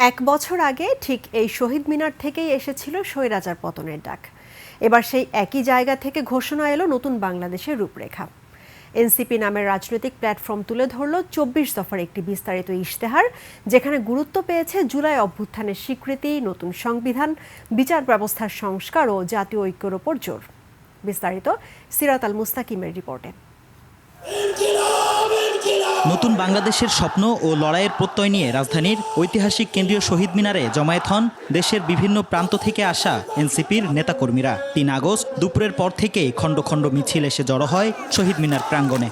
এক বছর আগে ঠিক এই শহীদ মিনার থেকেই এসেছিল স্বৈরাচার পতনের ডাক। এবার সেই একই জায়গা থেকে ঘোষণা এলো নতুন বাংলাদেশের রূপরেখা। এনসিপি নামের রাজনৈতিক প্ল্যাটফর্ম তুলে ধরল ২৪ দফার একটি বিস্তারিত ইশতেহার, যেখানে গুরুত্ব পেয়েছে জুলাই অভ্যুত্থানের স্বীকৃতি, নতুন সংবিধান, বিচার ব্যবস্থার সংস্কার ও জাতীয় ঐক্যের ওপর জোর। বিস্তারিত সিরাত আল মুস্তাকিমের রিপোর্টে। নতুন বাংলাদেশের স্বপ্ন ও লড়াইয়ের প্রত্যয় নিয়ে রাজধানীর ঐতিহাসিক কেন্দ্রীয় শহীদ মিনারে জমায়েত হন দেশের বিভিন্ন প্রান্ত থেকে আসা এনসিপির নেতাকর্মীরা। ৩ আগস্ট দুপুরের পর থেকেই খণ্ড খণ্ড মিছিল এসে জড়ো হয় শহীদ মিনার প্রাঙ্গণে।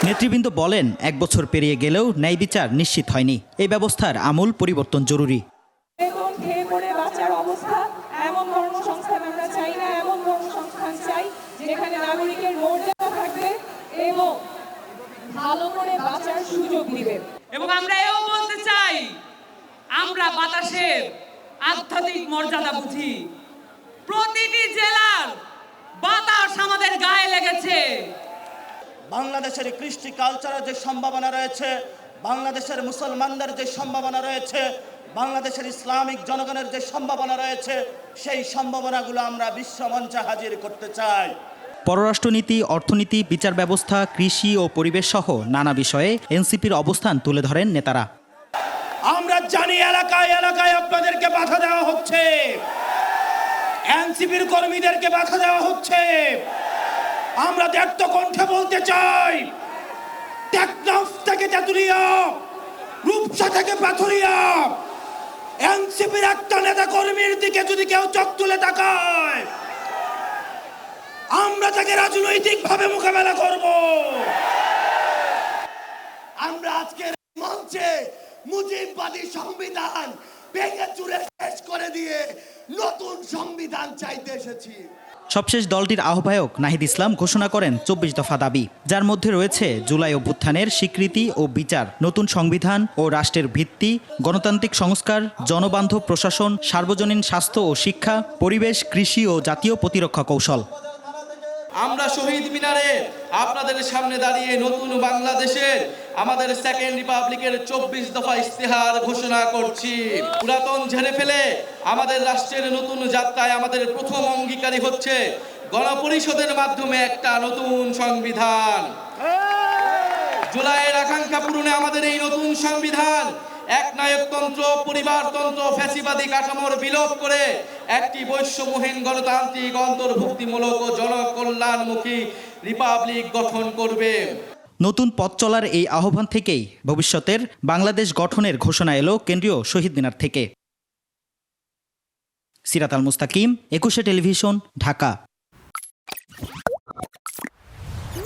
নেতৃবৃন্দ বলেন, এক বছর পেরিয়ে গেলেও ন্যায় বিচার নিশ্চিত হয়নি। এই ব্যবস্থার আমূল পরিবর্তন জরুরি। এমন কর্মসংস্থান আমরা চাই না, এমন কর্মসংস্থান চাই যেখানে নাগরিকের মর্যাদা থাকবে এবং ভালো করে বাঁচার সুযোগ দিবে। এবং আমরা এও বলতে চাই, আমরা বাতাসের আধ্যাত্মিক মর্যাদা বুঝি। প্রতিটি জেলার বাতাস আমাদের গায়ে লেগেছে। বাংলাদেশের কৃষ্টি কালচারের যে সম্ভাবনা রয়েছে, বাংলাদেশের মুসলমানদের যে সম্ভাবনা রয়েছে, বাংলাদেশের ইসলামিক জনগণের যে সম্ভাবনা রয়েছে, সেই সম্ভাবনাগুলো আমরা বিশ্বমঞ্চে হাজির করতে চাই। পররাষ্ট্রনীতি, অর্থনীতি, বিচার ব্যবস্থা, কৃষি ও পরিবেশ সহ নানা বিষয়ে এনসিপির অবস্থান তুলে ধরেন নেতারা। আমরা জানি এলাকায় এলাকায় আপনাদেরকে বাধা দেওয়া হচ্ছে, এনসিপির কর্মীদেরকে বাধা দেওয়া হচ্ছে। আমরা দ্ব্যর্থ কণ্ঠে বলতে চাই, টেকনাফ থেকে তেঁতুলিয়া, রূপসা থেকে পাথুরিয়া, এনসিপির একটা নেতা কর্মীর দিকে যদি কেউ চোখ তুলে তাকায়, আমরা তাকে রাজনৈতিকভাবে মোকাবেলা করব। আমরা আজকের মঞ্চে মুজিববাদী সংবিধান ভেঙে চুরে শেষ করে দিয়ে নতুন সংবিধান চাইতে এসেছি। সবশেষ দলটির আহ্বায়ক নাহিদ ইসলাম ঘোষণা করেন ২৪ দফা দাবি, যার মধ্যে রয়েছে জুলাই অভ্যুত্থানের স্বীকৃতি ও বিচার, নতুন সংবিধান ও রাষ্ট্রের ভিত্তি, গণতান্ত্রিক সংস্কার, জনবান্ধব প্রশাসন, সার্বজনীন স্বাস্থ্য ও শিক্ষা, পরিবেশ, কৃষি ও জাতীয় প্রতিরক্ষা কৌশল। আমরা শহীদ মিনারে আপনাদের সামনে দাঁড়িয়ে নতুন বাংলাদেশের আমাদের সেকেন্ড রিপাবলিকের ২৪ দফা ইশতেহার ঘোষণা করছি। পুরাতন ঝেড়ে ফেলে আমাদের রাষ্ট্রের নতুন যাত্রায় আমাদের প্রথম অঙ্গীকারী হচ্ছে গণপরিষদের মাধ্যমে একটা নতুন সংবিধান। জুলাইয়ের আকাঙ্ক্ষা পূরণে আমাদের এই নতুন সংবিধান একনায়কতন্ত্র, পরিবারতন্ত্র, ফ্যাসিবাদী কাঠামোর বিলোপ করে একটি বৈষম্যহীন গণতান্ত্রিক, অন্তর্ভুক্তিমূলক ও জনকল্যাণমুখী রিপাবলিক গঠন করবে। নতুন পথ চলার এই আহ্বান থেকেই ভবিষ্যতের বাংলাদেশ গঠনের ঘোষণা এলো কেন্দ্রীয় শহীদ মিনার থেকে। সিরাত আল মুস্তাকিম, ২১শে টেলিভিশন, ঢাকা।